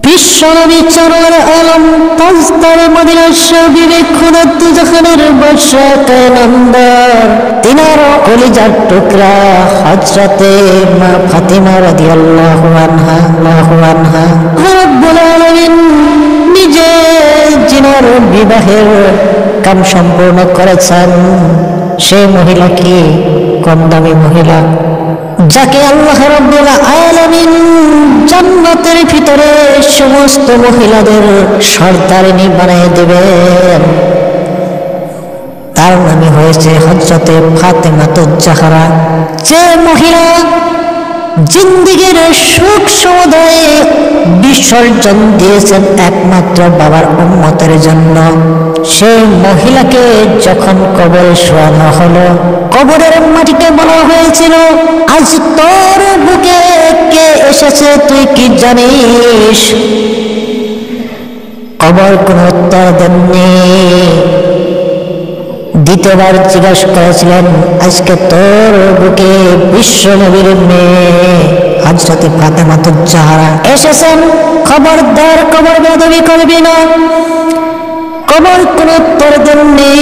বিশ্বনবী সরওয়ার আলম তাজদার মদিনার শরীফে খুদাত জাহানের বর্ষাতে নামদার তিনার কলিজার টুকরা হযরতে মা ফাতিমা রাদিয়াল্লাহু আনহা রব্বুল আলামিন নিজে জিনার বিবাহের কাম সম্পূর্ণ করেছেন। সেই মহিলা কি কম দামি মহিলা, যাকে আল্লাহ রাব্বুল আলামিন জান্নাতের ভিতরে সমস্ত মহিলাদের সর্দারিনী বানিয়ে দেবেন। তার নামই হয়েছে হযরতে ফাতেমাতুজ জাহরা, যে মহিলা জিন্দেগীর সুখ সমুদয় বিসর্জন দিয়েছেন একমাত্র বাবার উম্মতের জন্য। সেই মহিলাকে যখন কবরে শোয়ানো হলো, কবরের মাটিকে বলা হয়েছিল, আজ তোর বুকে কে এসেছে তুই কি জানিস? কবর কোনো উত্তর দেননি। দ্বিতীয়বার জিজ্ঞাসা করেছিলেন, আজকে তোর বুকে বিশ্ব নবীর মেয়ে হযরতে ফাতেমাতুজ জাহরা এসেছেন, খবরদার কবর বেয়াদবি করবি না। কবর কোনো উত্তর দেননি।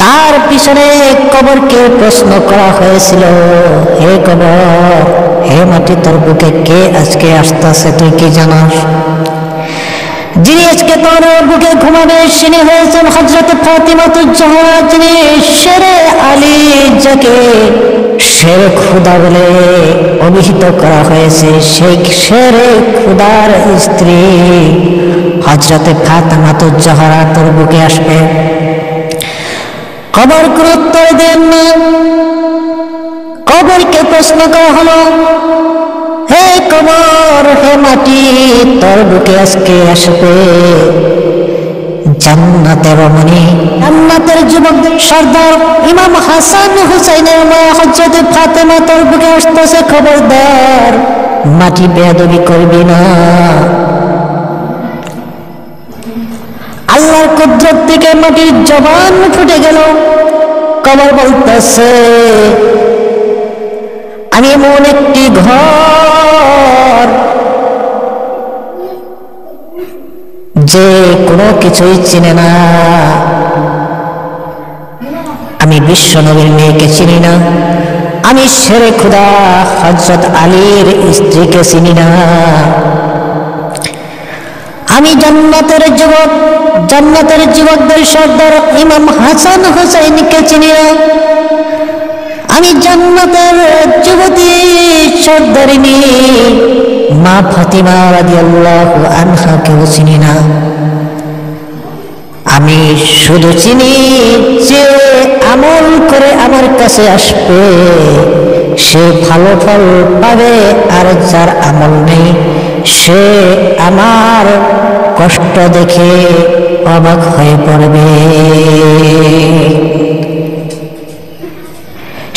তার পিছনে কবরকে প্রশ্ন করা হয়েছিল, হে কবর, হে মাটি, তোর বুকে কে আজকে আসতেছে তুই কি জানাস? যিনি আজকে তোর বুকে ঘুমাবে তিনি হয়েছেন হযরতে ফাতিমাতুজ জাহরা, যিনি শেরে আলী, যাকে শেরে খুদা বলে অভিহিত করা হয়েছে। সেই শেরে খুদার স্ত্রী হযরতে ফাতিমাতুজ জাহরা তোর বুকে আসবে। কবর কোনো উত্তর দেন না। কবরকে প্রশ্ন করা হলো, হে কবর, হে মাটি, তোর বুকে আজকে আসবে জান্নাতের রমণী, জান্নাতের যুবক সর্দার ইমাম হাসান হুসাইনের মা হযরতে ফাতেমা তোর বুকে আসতেছে, খবরদার মাটি বেয়াদবি করবি না। আল্লাহর কুদরত থেকে মাটির জবান ফুটে গেল। কবর বলতেছে, আমি এমন একটি ঘর যে কোনো কিছুই চিনে না। আমি বিশ্ব নবীর মেয়েকে চিনি না, আমি শেরে খুদা হযরত আলীর স্ত্রীকে চিনি না, আমি জান্নাতের যুবকদের সর্দার ইমাম হাসান হুসাইনকে চিনি না, আমি জান্নাতের যুবতী সর্দারিনী মা ফাতিমা রাদিয়াল্লাহু আনহাকেও চিনি না। আমি শুধু চিনি যে আমল করে আমার কাছে আসবে সে ভালো ফল পাবে, আর যার আমল নেই সে আমার কষ্ট দেখে অবাক হয়ে পড়বে।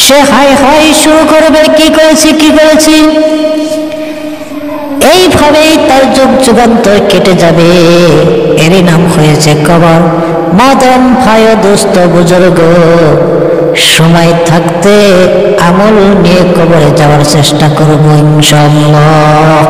সে হায় হায় শুরু করবে, কি করেছি। এইভাবেই তার যুগ যুগান্তর কেটে যাবে। এরই নাম হয়েছে কবর। মাদাম ভাই দোস্ত বুজুর্গ, সময় থাকতে আমল নিয়ে কবরে যাওয়ার চেষ্টা করব ইনশাআল্লাহ।